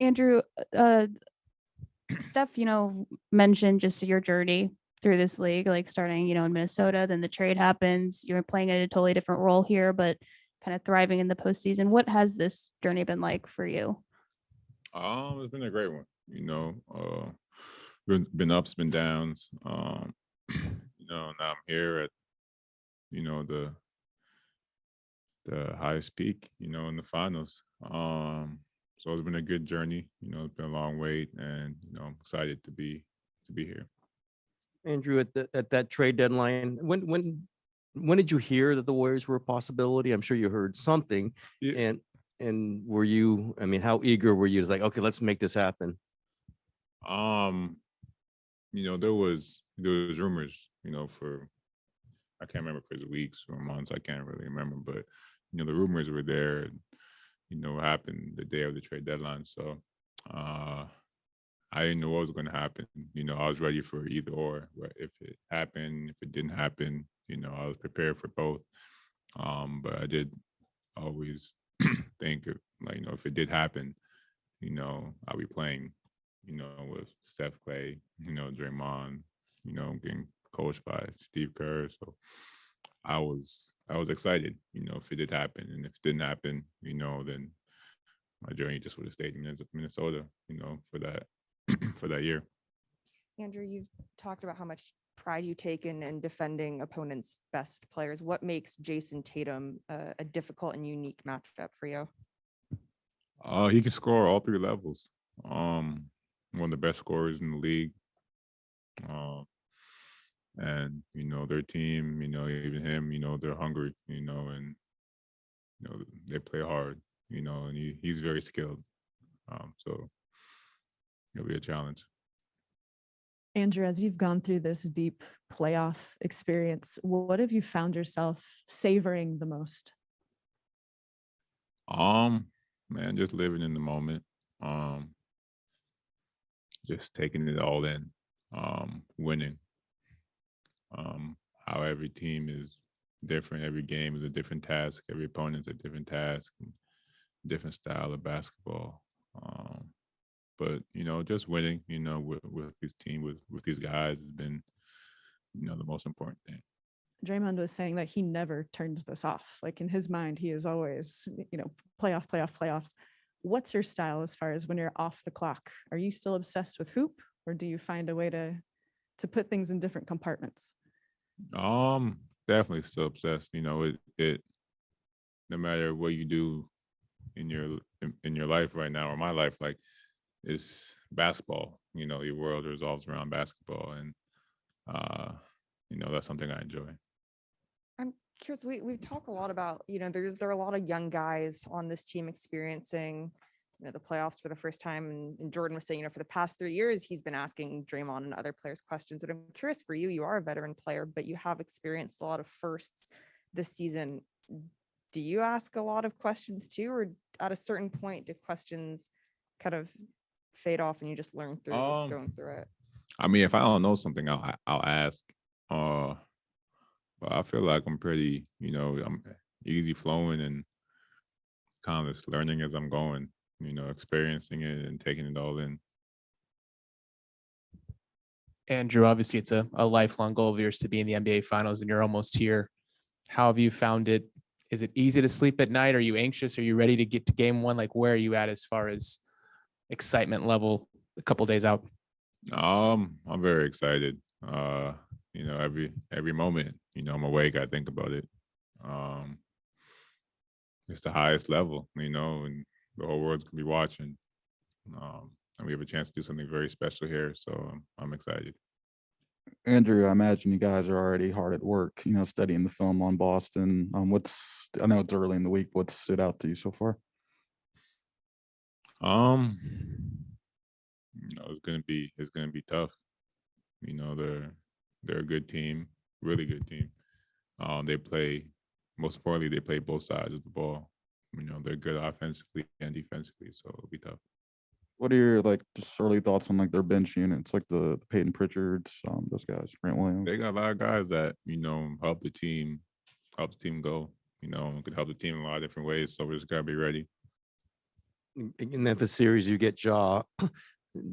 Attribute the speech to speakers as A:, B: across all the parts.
A: Andrew, uh, Steph, mentioned just your journey through this league, like starting, in Minnesota, then the trade happens. You're playing a totally different role here, but kind of thriving in the postseason. What has this journey been like for you?
B: It's been a great one. Been ups, been downs. Now I'm here at the highest peak. In the finals. So it's been a good journey. It's been a long wait, and I'm excited to be here.
C: Andrew, at that trade deadline, when did you hear that the Warriors were a possibility? I'm sure you heard something.
B: Yeah.
C: And were you? I mean, how eager were you? It's like, okay, let's make this happen.
B: There was rumors. For I can't remember if it was weeks or months. I can't really remember, but the rumors were there. And, what happened the day of the trade deadline. So I didn't know what was going to happen. I was ready for either or. If it happened, if it didn't happen, I was prepared for both. But I did always think, if it did happen, I'll be playing, with Steph Clay, Draymond, getting coached by Steve Kerr. So I was excited, if it did happen. And if it didn't happen, then my journey just would have stayed in Minnesota, for that for that year.
D: Andrew, you've talked about how much pride you take in defending opponents' best players. What makes Jason Tatum a difficult and unique matchup for you?
B: He can score all three levels. One of the best scorers in the league. And their team, even him, they're hungry, and they play hard, and he's very skilled. So it'll be a challenge.
E: Andrew, as you've gone through this deep playoff experience, what have you found yourself savoring the most?
B: Man, just living in the moment. Just taking it all in. Winning. How every team is different. Every game is a different task. Every opponent's a different task, different style of basketball. But just winning, with this team, with these guys, has been, the most important thing.
E: Draymond was saying that he never turns this off. Like in his mind, he is always, playoffs. What's your style as far as when you're off the clock? Are you still obsessed with hoop, or do you find a way to put things in different compartments?
B: Definitely still obsessed. It no matter what you do in your life right now, or my life, like, it's basketball. Your world revolves around basketball, and that's something I enjoy.
D: I'm curious. We talk a lot about, there are a lot of young guys on this team experiencing, the playoffs for the first time. And Jordan was saying, for the past 3 years, he's been asking Draymond and other players questions. But I'm curious for you. You are a veteran player, but you have experienced a lot of firsts this season. Do you ask a lot of questions too, or at a certain point, do questions kind of fade off and you just learn through going through it?
B: I mean, if I don't know something, I'll ask. But I feel like I'm pretty, I'm easy flowing and kind of just learning as I'm going, experiencing it and taking it all in.
F: Andrew, obviously it's a lifelong goal of yours to be in the NBA finals, and you're almost here. How have you found it? Is it easy to sleep at night? Are you anxious? Are you ready to get to game one? Like, where are you at as far as excitement level a couple days out?
B: I'm very excited. Every moment, I'm awake, I think about it. It's the highest level, and the whole world's gonna be watching. And we have a chance to do something very special here, so I'm excited.
G: Andrew, I imagine you guys are already hard at work, studying the film on Boston. I know it's early in the week. What stood out to you so far?
B: It's gonna be tough. They're a good team, really good team. Most importantly, they play both sides of the ball. They're good offensively and defensively, so it'll be tough.
G: What are your just early thoughts on their bench units, like the Peyton Pritchards, those guys, Grant Williams?
B: They got a lot of guys that help the team go. Could help the team in a lot of different ways. So we just gotta be ready.
C: in Memphis series, you get Ja.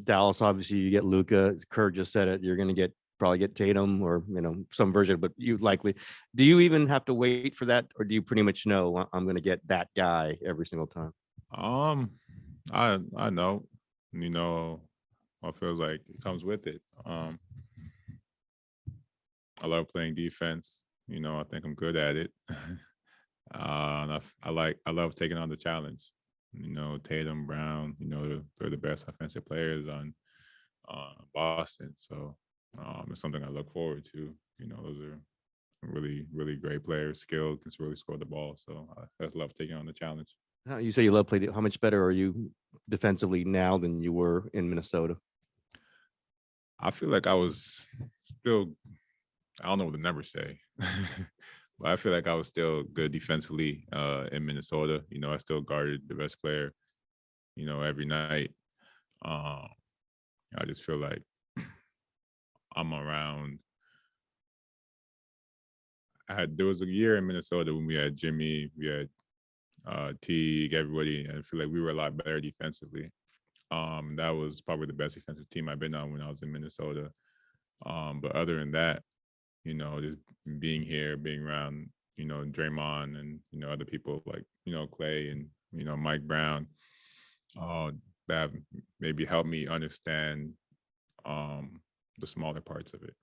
C: Dallas, obviously, you get Luca. Kirk just said it. You're going to probably get Tatum or some version, but you likely. Do you even have to wait for that, or do you pretty much know I'm going to get that guy every single time?
B: I know, what feels like it comes with it. I love playing defense. I think I'm good at it. And I love taking on the challenge. Tatum, Brown, they're the best offensive players on Boston. So it's something I look forward to. Those are really, really great players, skilled, can really score the ball. So I just love taking on the challenge.
C: You say you love play. How much better are you defensively now than you were in Minnesota?
B: I feel like I was still, I don't know what the numbers say, but I feel like I was still good defensively in Minnesota. I still guarded the best player, every night. I just feel like I'm around. There was a year in Minnesota when we had Jimmy, we had Teague, everybody, and I feel like we were a lot better defensively. That was probably the best defensive team I've been on when I was in Minnesota. But other than that, just being here, being around, Draymond and, other people like, Clay and, Mike Brown, that have maybe helped me understand the smaller parts of it.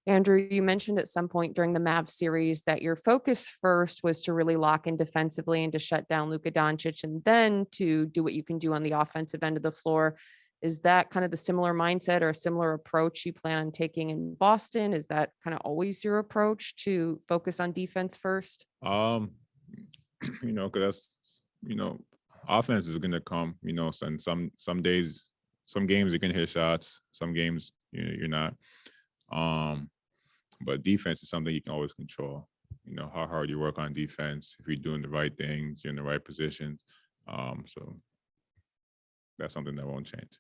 H: Andrew, you mentioned at some point during the Mavs series that your focus first was to really lock in defensively and to shut down Luka Doncic, and then to do what you can do on the offensive end of the floor. Is that kind of the similar mindset or a similar approach you plan on taking in Boston? Is that kind of always your approach, to focus on defense first?
B: Because that's, offense is gonna come, and some days, some games you're gonna hit shots, some games you're not. But defense is something you can always control. How hard you work on defense, if you're doing the right things, you're in the right positions. So that's something that won't change.